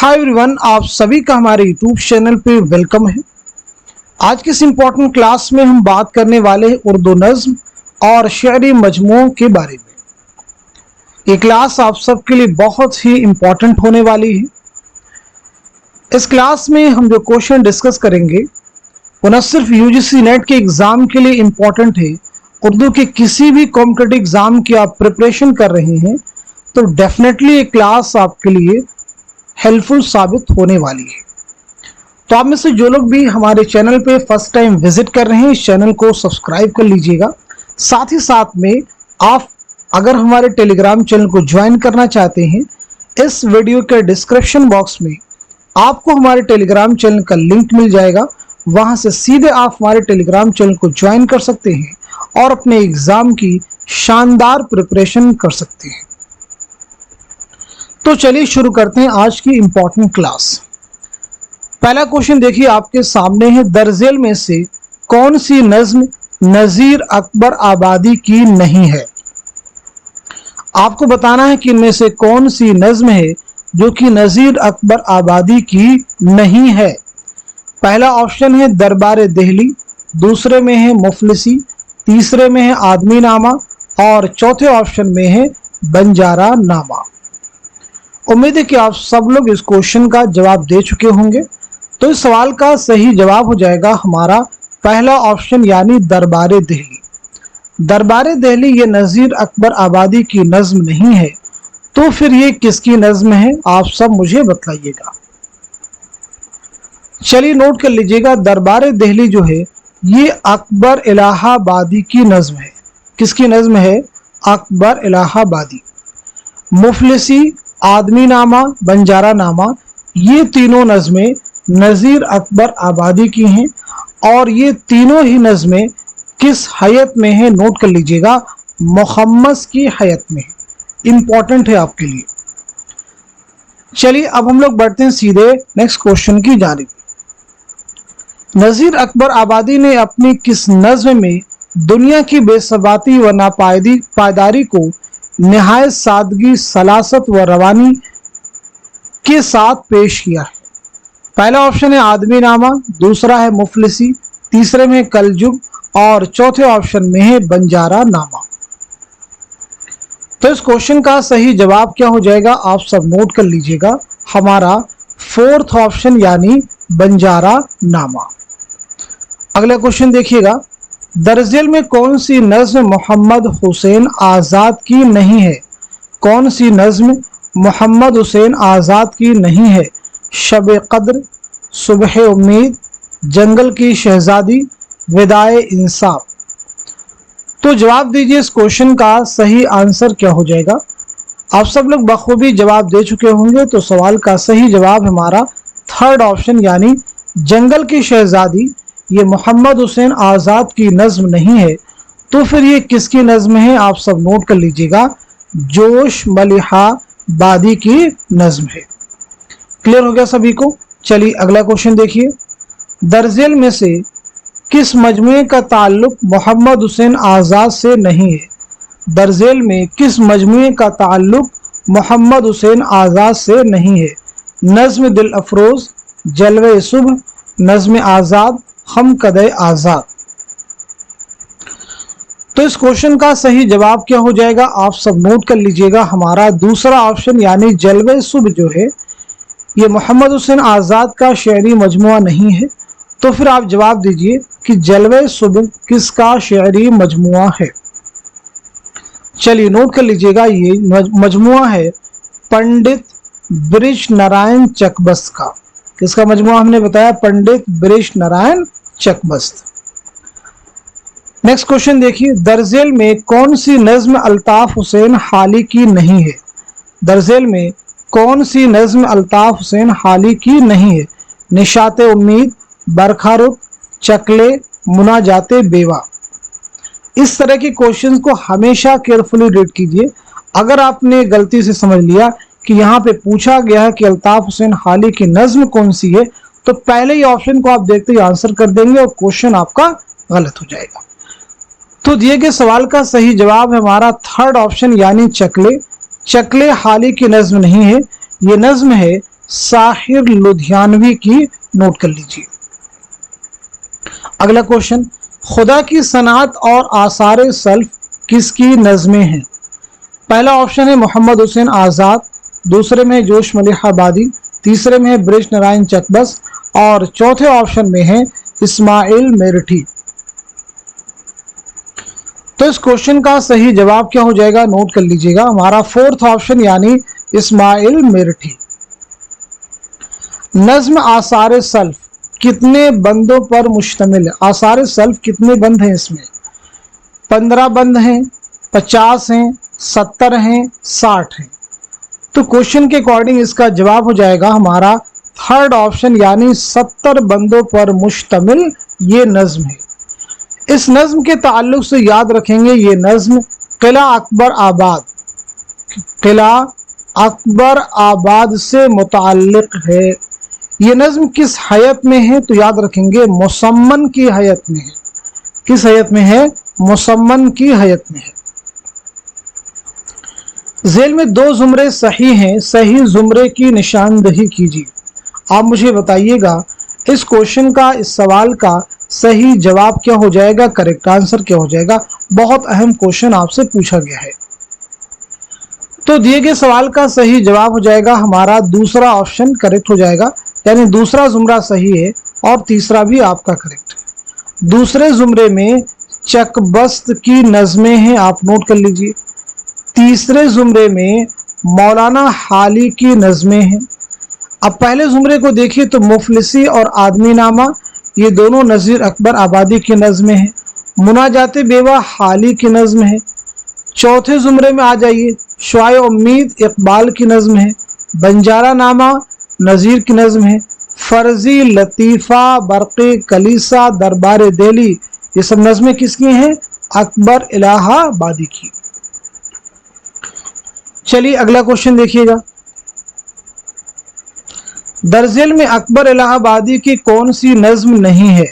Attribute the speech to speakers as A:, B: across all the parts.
A: Hi everyone, आप सभी का हमारे यूट्यूब चैनल पे वेलकम है। आज की इस इम्पोर्टेंट क्लास में हम बात करने वाले हैं उर्दू नज़्म और शेरी मजमूओं के बारे में। ये क्लास आप सबके लिए बहुत ही इम्पोर्टेंट होने वाली है। इस क्लास में हम जो क्वेश्चन डिस्कस करेंगे वो न सिर्फ यूजीसी नेट के एग्ज़ाम के लिए इम्पोर्टेंट है, उर्दू के किसी भी कॉम्पिटिटिव एग्ज़ाम की आप प्रिपरेशन कर रहे हैं तो डेफिनेटली ये क्लास आपके लिए हेल्पफुल साबित होने वाली है। तो आप में से जो लोग भी हमारे चैनल पे फर्स्ट टाइम विजिट कर रहे हैं, इस चैनल को सब्सक्राइब कर लीजिएगा। साथ ही साथ में आप अगर हमारे टेलीग्राम चैनल को ज्वाइन करना चाहते हैं, इस वीडियो के डिस्क्रिप्शन बॉक्स में आपको हमारे टेलीग्राम चैनल का लिंक मिल जाएगा। वहां से सीधे आप हमारे टेलीग्राम चैनल को ज्वाइन कर सकते हैं और अपने एग्जाम की शानदार प्रिपरेशन कर सकते हैं। तो चलिए शुरू करते हैं आज की इंपॉर्टेंट क्लास। पहला क्वेश्चन देखिए आपके सामने है, दरजेल में से कौन सी नज्म नजीर अकबर आबादी की नहीं है। आपको बताना है कि इनमें से कौन सी नज्म है जो कि नजीर अकबर आबादी की नहीं है। पहला ऑप्शन है दरबार दिल्ली, दूसरे में है मुफलिसी, तीसरे में है आदमी नामा और चौथे ऑप्शन में है बंजारा नामा। उम्मीद है कि आप सब लोग इस क्वेश्चन का जवाब दे चुके होंगे। तो इस सवाल का सही जवाब हो जाएगा हमारा पहला ऑप्शन यानी दरबार दिल्ली। दरबार दिल्ली ये नजीर अकबर आबादी की नज्म नहीं है, तो फिर ये किसकी नज्म है आप सब मुझे बतलाइएगा। चलिए नोट कर लीजिएगा, दरबार दिल्ली जो है ये अकबर इलाहाबादी की नज्म है। किसकी नज्म है? अकबर इलाहाबादी। मुफलिसी, आदमी नामा, बंजारा नामा, ये तीनों नज़में नज़ीर अकबर आबादी की हैं और ये तीनों ही नज़में किस हैत में है नोट कर लीजिएगा, मुहम्मद की हैत में है। इंपॉर्टेंट है आपके लिए। चलिए अब हम लोग बढ़ते हैं सीधे नेक्स्ट क्वेश्चन की जानिब। नज़ीर अकबर आबादी ने अपनी किस नज़्म में दुनिया की बेसबाती व नापायदारी को निहायत सादगी, सलासत व रवानी के साथ पेश किया है? पहला ऑप्शन है आदमी नामा, दूसरा है मुफलिसी, तीसरे में कलजुग और चौथे ऑप्शन में है बंजारा नामा। तो इस क्वेश्चन का सही जवाब क्या हो जाएगा आप सब नोट कर लीजिएगा, हमारा फोर्थ ऑप्शन यानी बंजारा नामा। अगला क्वेश्चन देखिएगा, दरजेल में कौन सी नज्म मोहम्मद हुसैन आज़ाद की नहीं है? कौन सी नज्म मोहम्मद हुसैन आज़ाद की नहीं है? शब कद्र, सुबह उम्मीद, जंगल की शहजादी, विदाए इंसाफ। तो जवाब दीजिए इस क्वेश्चन का सही आंसर क्या हो जाएगा। आप सब लोग बखूबी जवाब दे चुके होंगे, तो सवाल का सही जवाब हमारा थर्ड ऑप्शन यानी जंगल की शहजादी ये मोहम्मद हुसैन आज़ाद की नज्म नहीं है। तो फिर ये किसकी नज्म है आप सब नोट कर लीजिएगा, जोश मलिहाबादी की नज्म है। क्लियर हो गया सभी को। चलिए अगला क्वेश्चन देखिए, दरजेल में से किस मजमूए का ताल्लुक मोहम्मद हुसैन आज़ाद से नहीं है? दरजेल में किस मजमूए का ताल्लुक मोहम्मद हुसैन आज़ाद से नहीं है? नज्म दिल अफरोज, जलवे सुबह, नज्म आज़ाद, हम कदे आज़ाद। तो इस क्वेश्चन का सही जवाब क्या हो जाएगा आप सब नोट कर लीजिएगा, हमारा दूसरा ऑप्शन यानी जलवे सुबह जो है ये मोहम्मद हुसैन आज़ाद का शेरी मजमुआ नहीं है। तो फिर आप जवाब दीजिए कि जलवे सुबह किसका शेरी मजमुआ है। चलिए नोट कर लीजिएगा, ये मजमुआ है पंडित ब्रिज नारायण चकबस्त का। किसका मजमुआ हमने बताया? पंडित ब्रिज नारायण चकबस्त। नेक्स्ट क्वेश्चन देखिए, दरजेल में कौन सी नज्म अल्ताफ हुसैन हाली की नहीं है? दरजेल में कौन सी नज्म अल्ताफ हुसैन हाली की नहीं है? निशाते उम्मीद, बरखा रुत, चकले, मुनाजाते बेवा। इस तरह के क्वेश्चंस को हमेशा केयरफुली रीड कीजिए। अगर आपने गलती से समझ लिया कि यहाँ पे पूछा गया है कि अल्ताफ हुसैन हाली की नज्म कौन सी है, तो पहले ही ऑप्शन को आप देखते ही आंसर कर देंगे और क्वेश्चन आपका गलत हो जाएगा। तो दिए गए सवाल का सही जवाब है हमारा थर्ड ऑप्शन यानी चकले। चकले हाली की नज्म नहीं है, ये नज्म है साहिर लुधियानवी की नोट कर लीजिए। अगला क्वेश्चन, खुदा की सनात और आसार सल्फ किसकी नज़में हैं? पहला ऑप्शन है मोहम्मद हुसैन आज़ाद, दूसरे में जोश मलिह आबादी, तीसरे में है ब्रिज नारायण चकबस और चौथे ऑप्शन में है इस्माइल मेरठी। तो इस क्वेश्चन का सही जवाब क्या हो जाएगा, नोट कर लीजिएगा, हमारा फोर्थ ऑप्शन यानी इस्माइल मेरठी। नज्म आसार सल्फ कितने बंदों पर मुश्तमिल है? आसार सल्फ कितने बंद हैं इसमें? 15 बंद हैं, 50 हैं, 70 हैं, 60 हैं। तो क्वेश्चन के अकॉर्डिंग इसका जवाब हो जाएगा हमारा थर्ड ऑप्शन यानी 70 बंदों पर मुश्तमिल ये नज्म है। इस नज्म के ताल्लुक से याद रखेंगे ये नज्म किला अकबर आबाद, किला अकबर आबाद से मुताल्लिक है। ये नज्म किस हयत में है? तो याद रखेंगे मुसम्मन की हयत में है। किस हयत में है? मुसम्मन की हयत में है। झेल में 2 जुमरे सही हैं, सही जुमरे की निशानदही कीजिए। आप मुझे बताइएगा इस क्वेश्चन का, इस सवाल का सही जवाब क्या हो जाएगा, करेक्ट आंसर क्या हो जाएगा। बहुत अहम क्वेश्चन आपसे पूछा गया है। तो दिए गए सवाल का सही जवाब हो जाएगा हमारा दूसरा ऑप्शन करेक्ट हो जाएगा, यानी दूसरा जुमरा सही है और तीसरा भी आपका करेक्ट है। दूसरे जुमरे में चकबस्त की नज़में हैं, आप नोट कर लीजिए। तीसरे जुमरे में मौलाना हाली की नज़में हैं। अब पहले जुमरे को देखिए तो मुफलिसी और आदमी नामा ये दोनों नज़ीर अकबर आबादी की नज़में हैं। मुनाजाते बेवा हाली की नज़म है। चौथे जुमरे में आ जाइए, शुआए उम्मीद इकबाल की नज़म है। बंजारा नामा नज़ीर की नज़म है। फर्जी लतीफ़ा बरक़े कलीसा दरबार दिल्ली ये सब नज़में किसकी हैं? अकबर इलाहाबादी की। चलिए अगला क्वेश्चन देखिएगा। दर्जेल में अकबर इलाहाबादी की कौन सी नज्म नहीं है?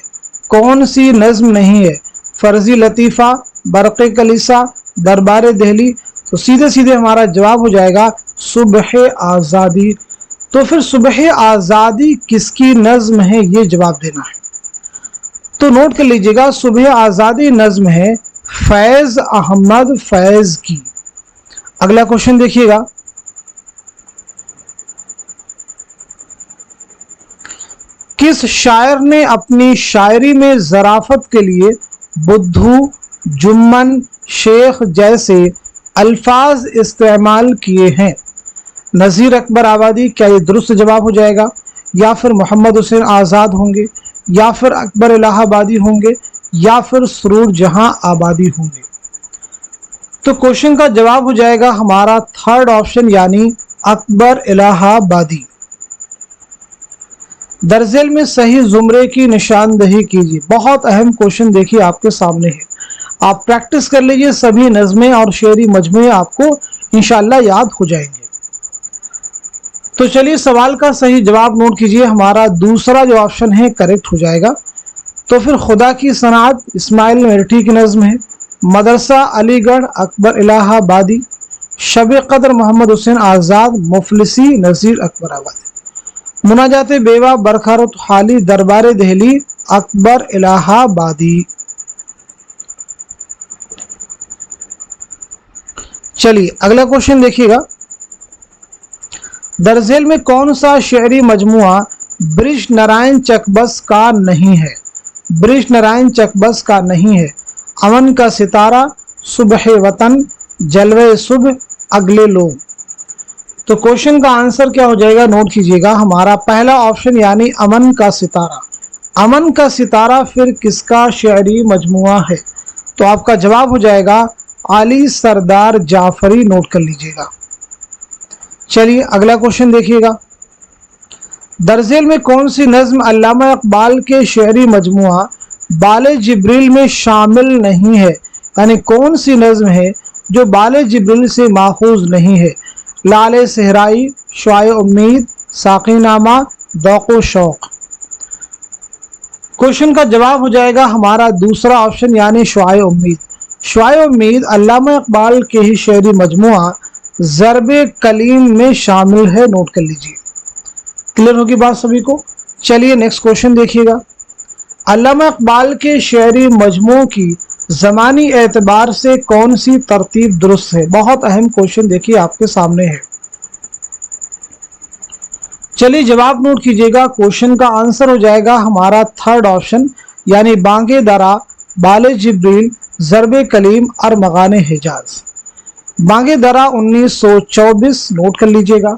A: कौन सी नज्म नहीं है? फर्जी लतीफ़ा, बरक़े कलीसा, दरबार दिल्ली। तो सीधे सीधे हमारा जवाब हो जाएगा सुबह आज़ादी। तो फिर सुबह आज़ादी किसकी नज्म है, ये जवाब देना है। तो नोट कर लीजिएगा, सुबह आज़ादी नज्म है फैज़ अहमद फैज़ की। अगला क्वेश्चन देखिएगा। किस शायर ने अपनी शायरी में ज़राफ़त के लिए बुद्धू, जुम्मन, शेख जैसे अल्फाज इस्तेमाल किए हैं? नज़ीर अकबर आबादी, क्या ये दुरुस्त जवाब हो जाएगा? या फिर मोहम्मद हुसैन आज़ाद होंगे, या फिर अकबर इलाहाबादी होंगे, या फिर सुरूर जहां आबादी होंगे? तो क्वेश्चन का जवाब हो जाएगा हमारा थर्ड ऑप्शन यानी अकबर इलाहाबादी। दर्जेल में सही जुमरे की निशानदही कीजिए। बहुत अहम क्वेश्चन देखिए आपके सामने है, आप प्रैक्टिस कर लीजिए, सभी नज़में और शेरी मजमूए आपको इंशाल्लाह याद हो जाएंगे। तो चलिए सवाल का सही जवाब नोट कीजिए, हमारा दूसरा जो ऑप्शन है करेक्ट हो जाएगा। तो फिर खुदा की सनात इस्माइल मेरठी की नज़म है। मदरसा अलीगढ़ अकबर इलाहाबादी। शब कदर मोहम्मद हुसैन आज़ाद, मुफलिसी नज़ीर अकबर आबादी। मुनाजाते बेवा बरखारत हाली दरबार दिल्ली अकबर इलाहाबादी। चलिए अगला क्वेश्चन देखिएगा। दर्जेल में कौन सा शेरी मजमुआ ब्रिज नारायण चकबस का नहीं है? ब्रिज नारायण चकबस का नहीं है। अमन का सितारा, सुबह वतन, जलवे सुबह, अगले लोग। तो क्वेश्चन का आंसर क्या हो जाएगा, नोट कीजिएगा, हमारा पहला ऑप्शन यानी अमन का सितारा। अमन का सितारा फिर किसका शेरी मजमुआ है? तो आपका जवाब हो जाएगा आली सरदार जाफरी, नोट कर लीजिएगा। चलिए अगला क्वेश्चन देखिएगा। दर्जेल में कौन सी नज्म अल्लामा इकबाल के शेरी मजमुआ बाले जिब्रील में शामिल नहीं है? यानी कौन सी नज्म है जो बाले जिब्रील से माखूज नहीं है? लाले सहराई, शुआए उम्मीद, साकीनामा, दौको शौक। क्वेश्चन का जवाब हो जाएगा हमारा दूसरा ऑप्शन यानी शुआए उम्मीद। शुआए उम्मीद अल्लामा इकबाल के ही शेरी मजमुआ ज़रबे कलीम में शामिल है, नोट कर लीजिए। क्लियर होगी बात सभी को। चलिए नेक्स्ट क्वेश्चन देखिएगा। अल्लामा इकबाल के शेरी मजमू की ज़मानी एतबार से कौन सी तरतीब दुरुस्त है? बहुत अहम क्वेश्चन देखिए आपके सामने है। चलिए जवाब नोट कीजिएगा। क्वेश्चन का आंसर हो जाएगा हमारा थर्ड ऑप्शन, यानी बांगे दरा, बाले जिब्रील, ज़रबे कलीम और मगाने हिजाज। बांगे दरा 1924 नोट कर लीजिएगा,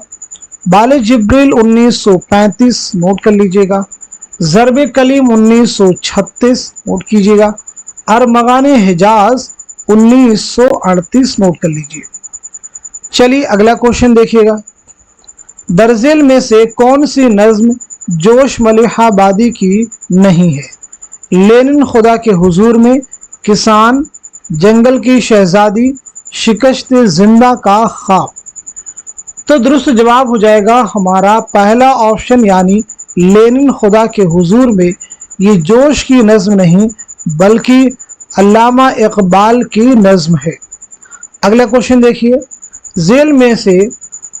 A: बाले जिब्रील 1935 नोट कर लीजिएगा, ज़रबे कलीम 1936 नोट कीजिएगा और मगाने हिजाज 1938 नोट कर लीजिए। चलिए अगला क्वेश्चन देखिएगा। दरजेल में से कौन सी नज्म जोश मलिहाबादी की नहीं है? लेनिन खुदा के हुजूर में, किसान, जंगल की शहजादी, शिकस्त जिंदा का ख्वाब। तो दुरुस्त जवाब हो जाएगा हमारा पहला ऑप्शन, यानी लेनिन खुदा के हुजूर में। ये जोश की नज्म नहीं बल्कि अल्लामा इकबाल की नज्म है। अगला क्वेश्चन देखिए। जेल में से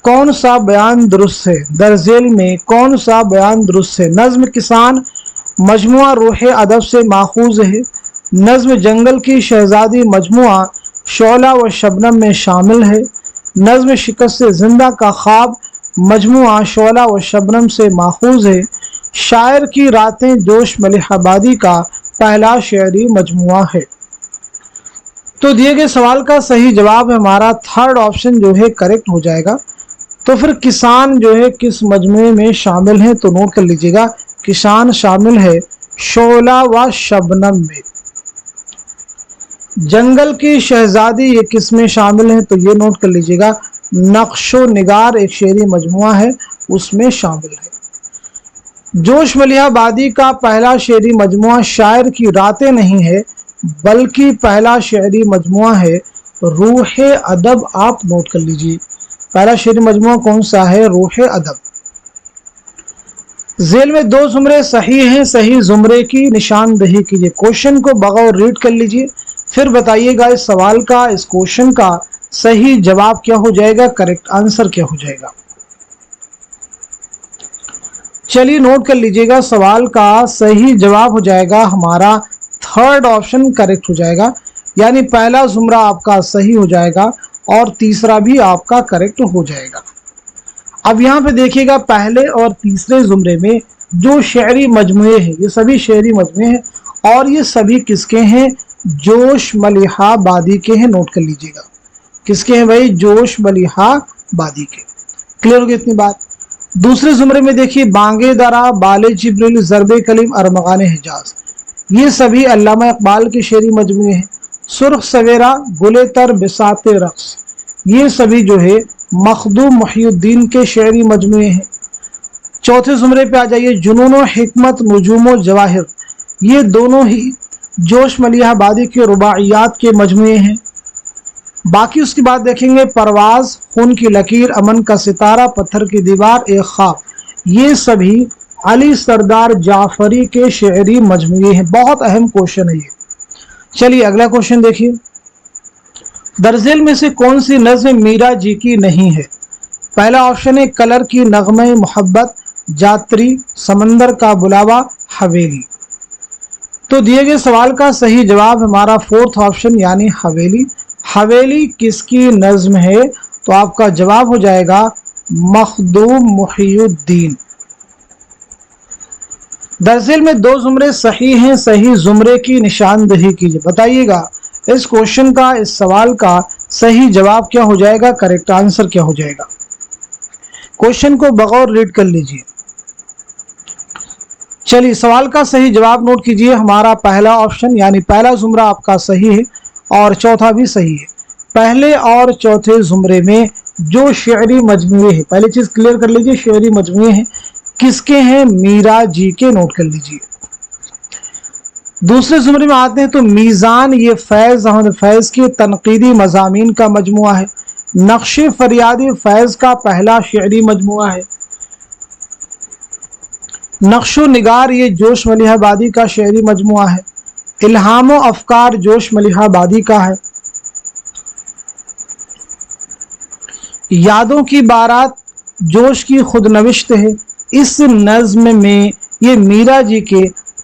A: कौन सा बयान दुरुस्त है? दरजेल में कौन सा बयान दुरुस्त है? नज्म किसान मजमुआ रूह अदब से माखूज है, नज्म जंगल की शहजादी मजमुआ शोला व शबनम में शामिल है, नज्म शिकस्त जिंदा का ख्वाब मजमुआ शोला व शबनम से माखूज है, शायर की रातें जोश मलिहाबादी का पहला शेरी मजमुआ है। तो दिए गए सवाल का सही जवाब है हमारा थर्ड ऑप्शन जो है करेक्ट हो जाएगा। तो फिर किसान जो है किस मजमुए में शामिल है? तो नोट कर लीजिएगा, किसान शामिल है शोला व शबनम में। जंगल की शहजादी ये किस में शामिल है? तो ये नोट कर लीजिएगा, नक्शो निगार एक शेरी मजमुआ है उसमें शामिल है। जोश मलिहाबादी का पहला शेरी मजमुआ शायर की रातें नहीं है बल्कि पहला शेरी मजमुआ है रूह अदब। आप नोट कर लीजिए, पहला शेरी मजमुआ कौन सा है? रूह अदब। जेल में दो जुमरे सही हैं, सही जुमरे की निशानदही कीजिए। क्वेश्चन को बगौर रीड कर लीजिए, फिर बताइएगा इस सवाल का, इस क्वेश्चन का सही जवाब क्या हो जाएगा, करेक्ट आंसर क्या हो जाएगा। चलिए नोट कर लीजिएगा, सवाल का सही जवाब हो जाएगा हमारा थर्ड ऑप्शन करेक्ट हो जाएगा, यानी पहला जुमरा आपका सही हो जाएगा और तीसरा भी आपका करेक्ट हो जाएगा। अब यहाँ पे देखिएगा, पहले और तीसरे जुमरे में जो शेरी मजमुए हैं ये सभी शेरी मजमुए हैं और ये सभी किसके हैं? जोश मलिहाबादी के हैं। नोट कर लीजिएगा, किसके हैं भाई? जोश मलिहाबादी के। क्लियर हो गई इतनी बात। दूसरे जुमरे में देखिए, बांगे दरा, बाले जिब्रील, ज़रबे कलीम और मगाने हिजाज, ये सभी अल्लामा इकबाल के शेरी मजमुए हैं। सुर्ख सवेरा, गुले तर, बिसाते रक्स, ये सभी जो है मखदूम मुहियुद्दीन के शेरी मजमुए हैं। चौथे जुमरे पे आ जाइए, जुनून हिकमत, नुजूम जवाहिर, ये दोनों ही जोश मलिहाबादी के रुबाइयात के मजमुए हैं। बाकी उसकी बात देखेंगे, परवाज, खून की लकीर, अमन का सितारा, पत्थर की दीवार, एक ख्वाब, ये सभी अली सरदार जाफरी के शेरी मजमुए हैं। बहुत अहम क्वेश्चन है ये। चलिए अगला क्वेश्चन देखिए। दरजेल में से कौन सी नज्म मीरा जी की नहीं है? पहला ऑप्शन है कलर की नगमे मोहब्बत, जात्री, समंदर का बुलावा, हवेली। तो दिए गए सवाल का सही जवाब हमारा फोर्थ ऑप्शन, यानी हवेली। हवेली किसकी नज्म है? तो आपका जवाब हो जाएगा मखदूम मुहियुद्दीन। दरजेल में दो जुमरे सही हैं, सही जुमरे की निशानदही कीजिए। बताइएगा इस क्वेश्चन का, इस सवाल का सही जवाब क्या हो जाएगा, करेक्ट आंसर क्या हो जाएगा। क्वेश्चन को बगौर रीड कर लीजिए। चलिए सवाल का सही जवाब नोट कीजिए, हमारा पहला ऑप्शन यानी पहला जुमरा आपका सही है और चौथा भी सही है। पहले और चौथे जुमरे में जो शेरी मजमुए हैं, पहली चीज क्लियर कर लीजिए, शेरी मजमुए हैं किसके हैं? मीरा जी के। नोट कर लीजिए। दूसरे जुमरे में आते हैं तो मीज़ान, ये फैज़ अहमद फैज़ के तनकीदी मज़ामीन का मजमुआ है। नक्शे फरियादी फैज़ का पहला शेरी मजमुआ है। नक्शो निगार ये जोश मलिहाबादी का शेरी मजमुआ है। इल्हामो अफकार जोश मलिहाबादी का है। यादों की बारात जोश की खुद नविश्त है। اس نظم میں یہ میرا جی کے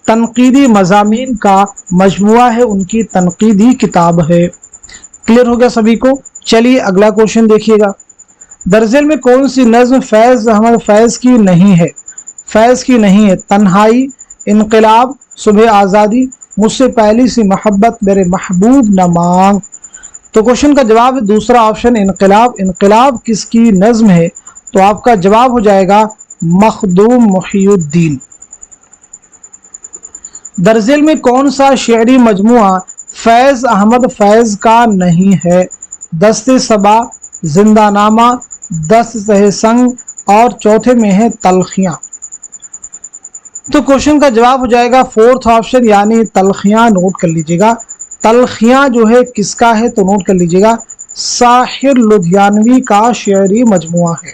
A: تنقیدی مضامین کا مجموعہ ہے، ان کی تنقیدی کتاب ہے۔ کلیئر ہو گیا سبھی کو؟ چلیے اگلا کوشچن دیکھیے گا، درجل میں کون سی نظم فیض احمد فیض کی نہیں ہے؟ فیض کی نہیں ہے، تنہائی، انقلاب، صبح آزادی، مجھ سے پہلی سی محبت، میرے محبوب نہ مانگ۔ تو کوشچن کا جواب ہے دوسرا آپشن انقلاب۔ انقلاب کس کی نظم ہے؟ تو آپ کا جواب ہو جائے گا مخدوم محی الدین۔ درجل میں کون سا شعری مجموعہ فیض احمد فیض کا نہیں ہے؟ دست صبا، زندہ نامہ، دست تہ سنگ اور چوتھے میں ہے تلخیاں۔ تو کوشچن کا جواب ہو جائے گا فورتھ آپشن یعنی تلخیاں۔ نوٹ کر لیجیے گا تلخیاں جو ہے کس کا ہے، تو نوٹ کر لیجیے گا ساحر لدھیانوی کا شعری مجموعہ ہے۔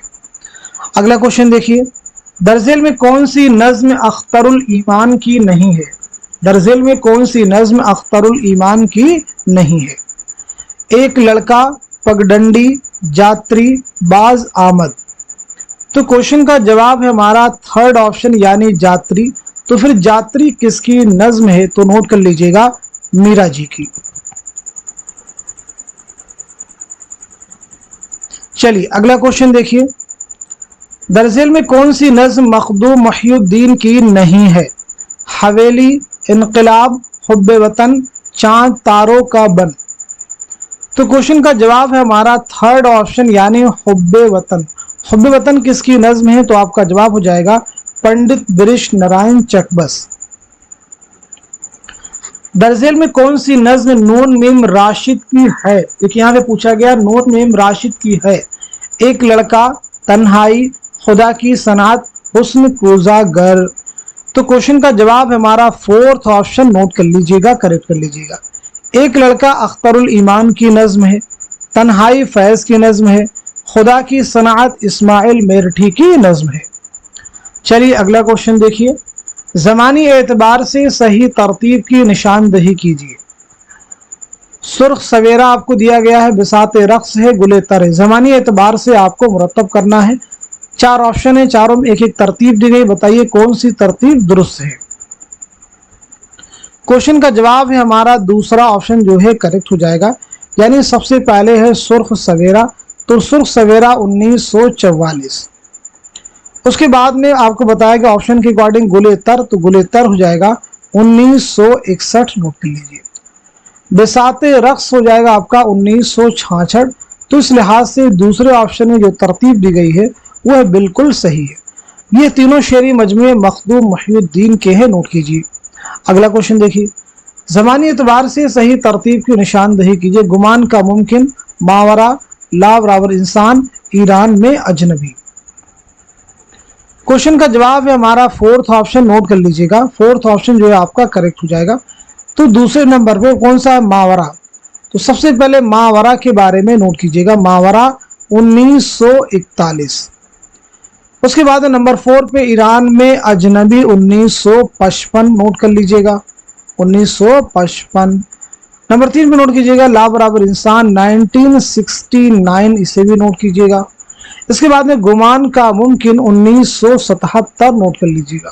A: اگلا کوشچن دیکھیے، درجل میں کون سی نظم اختر الایمان کی نہیں ہے؟ درجل میں کون سی نظم اختر الایمان کی نہیں ہے؟ ایک لڑکا، پگڈنڈی، جاتری، باز آمد۔ تو کوشچن کا جواب ہے ہمارا تھرڈ آپشن یعنی جاتری۔ تو پھر جاتری کس کی نظم ہے؟ تو نوٹ کر لیجیے گا میرا جی کی۔ چلیے اگلا کوشچن دیکھیے، درجل میں کون سی نظم مخدوم محی الدین کی نہیں ہے؟ حویلی، انقلاب، حب وطن، چاند تاروں کا بن۔ تو کوشچن کا جواب ہے ہمارا تھرڈ آپشن یعنی حب وطن۔ حب وطن کس کی نظم ہے؟ تو آپ کا جواب ہو جائے گا پنڈت برش نارائن چکبس۔ درجل میں کون سی نظم نون میم راشد کی ہے؟ دیکھیے یہاں پہ پوچھا گیا نون میم راشد کی ہے۔ ایک لڑکا، تنہائی، خدا کی صنعت، حسن کوزہ گر۔ تو کوشچن کا جواب ہے ہمارا فورتھ آپشن، نوٹ کر لیجیے گا، کریکٹ کر لیجیے گا۔ ایک لڑکا اختر الایمان کی نظم ہے، تنہائی فیض کی نظم ہے، خدا کی صنعت اسماعیل میرٹھی کی نظم ہے۔ چلیے اگلا کوشچن دیکھیے، زمانی اعتبار سے صحیح ترتیب کی نشاندہی کیجیے۔ سرخ سویرا آپ کو دیا گیا ہے، بساط رقص ہے، گل تر ہے۔ زمانی اعتبار سے آپ کو مرتب کرنا ہے، چار آپشن ہیں، چاروں میں ایک ایک ترتیب دی گئی، بتائیے کون سی ترتیب درست ہے؟ کوشچن کا جواب ہے ہمارا دوسرا آپشن جو ہے کریکٹ ہو جائے گا، یعنی سب سے پہلے ہے سرخ سویرا۔ تو سرخ سویرا 1944۔ اس کے بعد میں آپ کو بتایا گیا آپشن کے اکارڈنگ گل تر، تو گل تر ہو جائے گا 1961، نوٹ کر لیجیے۔ بساط رقص ہو جائے گا آپ کا 1966۔ تو اس لحاظ سے دوسرے آپشن میں جو ترتیب دی گئی ہے وہ بالکل صحیح ہے۔ یہ تینوں شعری مجموعے مخدوم محی الدین کے ہیں، نوٹ کیجیے۔ اگلا کوشچن دیکھیے، زمانی اعتبار سے صحیح ترتیب کی نشاندہی کیجیے۔ گمان کا ممکن، ماورا، لا برابر انسان، ایران میں اجنبی۔ کوشچن کا جواب ہے ہمارا فورتھ آپشن، نوٹ کر لیجیے گا، فورتھ آپشن جو ہے آپ کا کریکٹ ہو جائے گا۔ تو دوسرے نمبر پہ کون سا ہے؟ ماورا۔ تو سب سے پہلے ماورا کے بارے میں نوٹ کیجیے گا، ماورا 1941۔ اس کے بعد نمبر 4 پہ ایران میں اجنبی 1955، نوٹ کر لیجیے گا 1955۔ نمبر 3 پہ نوٹ کیجیے گا لا برابر انسان 1969، اسے بھی نوٹ کیجیے گا۔ اس کے بعد میں گمان کا ممکن 1977، نوٹ کر لیجیے گا۔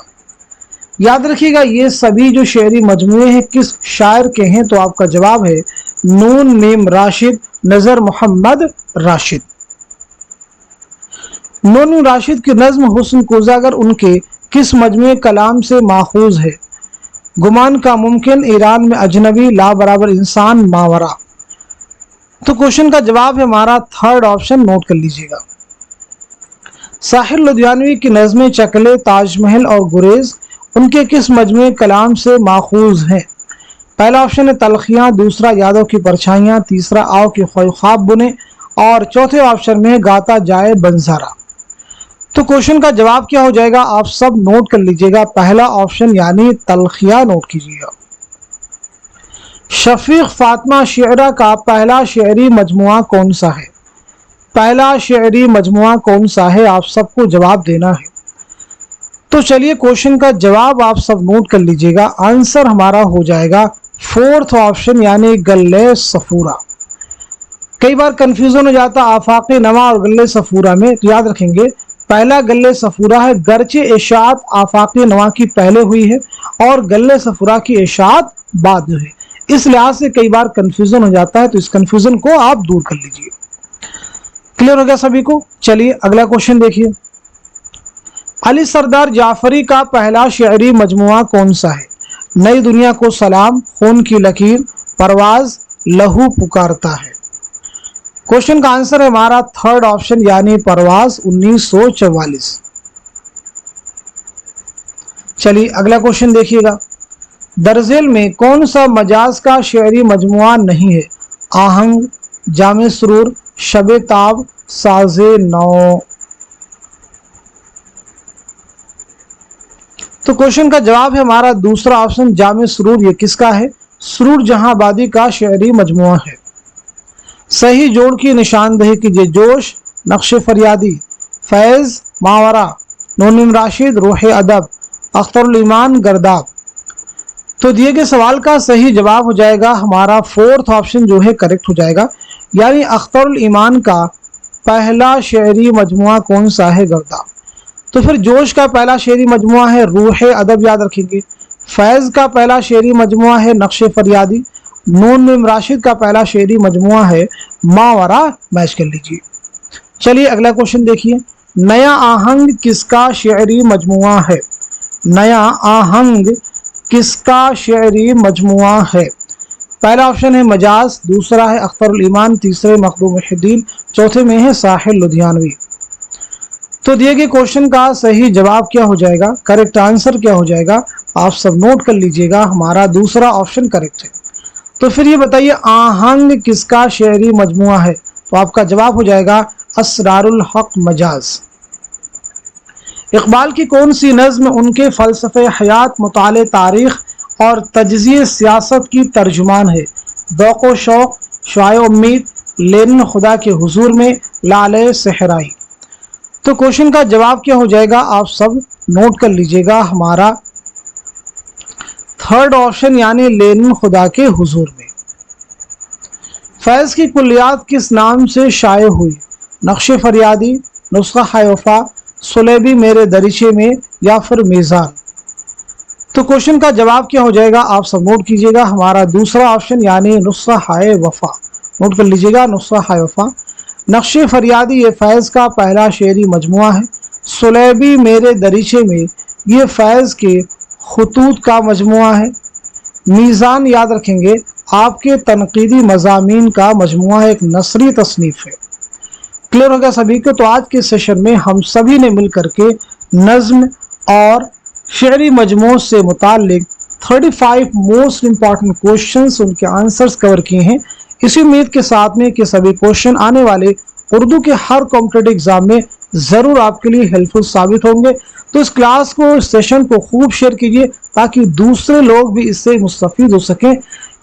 A: یاد رکھیے گا یہ سبھی جو شعری مجموعے ہیں کس شاعر کے ہیں؟ تو آپ کا جواب ہے نون میم راشد، نظر محمد راشد۔ نون میم راشد کی نظم حسن کوزاگر ان کے کس مجموعے کلام سے ماخوذ ہے؟ گمان کا ممکن، ایران میں اجنبی، لا برابر انسان، ماورا۔ تو کوشچن کا جواب ہے ہمارا تھرڈ آپشن، نوٹ کر لیجیے گا۔ ساحر لدھیانوی کی نظمیں چکلے، تاج محل اور گریز ان کے کس مجموعے کلام سے ماخوذ ہیں؟ پہلا آپشن ہے تلخیاں، دوسرا یادوں کی پرچھائیاں، تیسرا آؤ کے خواب بنے اور چوتھے آپشن میں گاتا جائے بنظارہ۔ تو کوشچن کا جواب کیا ہو جائے گا؟ آپ سب نوٹ کر لیجیے گا، پہلا آپشن یعنی تلخیاں، نوٹ کیجیے گا۔ شفیق فاطمہ شعرا کا پہلا شعری مجموعہ کون سا ہے؟ پہلا شعری مجموعہ کون سا ہے؟ آپ سب کو جواب دینا ہے۔ تو چلیے کوشچن کا جواب آپ سب نوٹ کر لیجیے گا، آنسر ہمارا ہو جائے گا فورتھ آپشن یعنی گلے صفورہ۔ کئی بار کنفیوژن ہو جاتا آفاق نما اور گلے صفورہ میں، تو یاد رکھیں گے पहला गल्ले सफूरा है, गरचे इशात आफाकी नवा की पहले हुई है और गल्ले सफूरा की इशात बाद में है। इस लिहाज से कई बार कंफ्यूजन हो जाता है, तो इस कंफ्यूजन को आप दूर कर लीजिए। क्लियर हो गया सभी को? चलिए अगला क्वेश्चन देखिए। अली सरदार जाफरी का पहला शेरी मजमुआ कौन सा है? नई दुनिया को सलाम, खून की लकीर, परवाज, लहू पुकारता है। क्वेश्चन का आंसर है हमारा थर्ड ऑप्शन यानी परवाज 1944। चलिए अगला क्वेश्चन देखिएगा। दरजेल में कौन सा मजाज का शेरी मजमुआ नहीं है? आहंग, जामे सुरूर, शबे ताब, साजे नौ। तो क्वेश्चन का जवाब है हमारा दूसरा ऑप्शन जामे सुरूर। ये किसका है? सुरूर जहांबादी का शेरी मजमुआ है। सही जोड़ की निशानदेही कीजिए। जोश, नक्श फरियादी, फैज, मावरा, नूनिम राशिद, रूह अदब, अख्तरुल ईमान, गर्दाब। तो दिए गए सवाल का सही जवाब हो जाएगा हमारा फोर्थ ऑप्शन जो है करेक्ट हो जाएगा, यानी अख्तरुल ईमान का पहला शेरी मजमुआ कौन सा है? गर्दाब। तो फिर जोश का पहला शेरी मजमुआ है रूह अदब, याद रखेंगे। फैज का पहला शेरी मजमुआ है नक्श फरियादी। नून राशिद का पहला शेरी मजमुआ है मावरा। मैच कर लीजिए। चलिए अगला क्वेश्चन देखिए। नया आहंग किसका शेरी मजमुआ है? नया आहंग किसका शेरी मजमुआ है? पहला ऑप्शन है मजाज, दूसरा है अख्तरुल ईमान, तीसरे मखदूम मुहिद्दीन, चौथे में है साहिल लुधियानवी। तो दिए गए क्वेश्चन का सही जवाब क्या हो जाएगा? करेक्ट आंसर क्या हो जाएगा? आप सब नोट कर लीजिएगा, हमारा दूसरा ऑप्शन करेक्ट है। तो फिर ये बताइए आहंग किसका शेरी मजमुआ है? तो आपका जवाब हो जाएगा असरारुल हक मजाज। इकबाल की कौन सी नज्म उनके फलसफे हयात, मुताले तारीख और तज्ज़िये सियासत की तर्जुमान है? ज़ौक़ शौक़, शुआए उम्मीद, लेन खुदा के हुजूर में, लाले सहराई। तो क्वेश्चन का जवाब क्या हो जाएगा? आप सब नोट कर लीजिएगा, हमारा थर्ड ऑप्शन यानी लेन खुदा के हुजूर में। फैज की कुल्लियात किस नाम से शाये हुई? नक्श फरियादी, नुस्खा हायफा, सुलेबी मेरे दरीचे में, या फिर मीज़ान। तो क्वेश्चन का जवाब क्या हो जाएगा? आप सब नोट कीजिएगा, हमारा दूसरा ऑप्शन यानी नुस्खा हाय वफा। नोट कर लीजिएगा, नुस्खा हाय वफा। नक्श फरियादी ये फैज़ का पहला शेरी मजमुआ है। सुलेबी मेरे दरीचे में ये फैज़ के खुतूत का मजमुआ है। मीज़ान याद रखेंगे आपके तनकीदी मज़ामीन का मजमुआ एक नसरी तसनीफ़ है। क्लियर हो गया सभी को? तो आज के सेशन में हम सभी ने मिल करके नज़्म और शेरी मजमू से मुताल्लिक 35 मोस्ट इम्पॉर्टेंट क्वेश्चंस, उनके आंसर्स कवर किए हैं। इसी उम्मीद के साथ में कि सभी क्वेश्चन आने वाले उर्दू के हर कॉम्पिटिटिव एग्जाम में ज़रूर आपके लिए हेल्पफुल साबित होंगे। तो इस क्लास को, इस सेशन को खूब शेयर कीजिए ताकि दूसरे लोग भी इससे मुस्तफ़ीद हो सकें।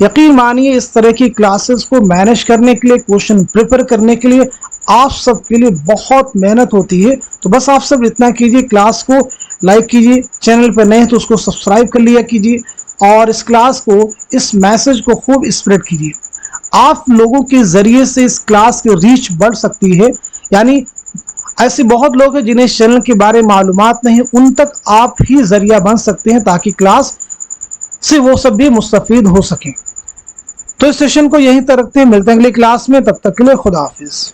A: यकीन मानिए इस तरह की क्लासेस को मैनेज करने के लिए, क्वेश्चन प्रिपेयर करने के लिए आप सब के लिए बहुत मेहनत होती है। तो बस आप सब इतना कीजिए, क्लास को लाइक कीजिए, चैनल पर नए हैं तो उसको सब्सक्राइब कर लिया कीजिए और इस क्लास को, इस मैसेज को खूब स्प्रेड कीजिए। आप लोगों के ज़रिए से इस क्लास की रीच बढ़ सकती है, यानी ऐसे बहुत लोग हैं जिन्हें इस चैनल के बारे में मालूमात नहीं, उन तक आप ही जरिया बन सकते हैं ताकि क्लास से वो सब भी मुस्तफ़ीद हो सकें। तो इस सेशन को यहीं तक रखते हैं, मिलते हैं अगली क्लास में, तब तक के लिए खुदा हाफिज़।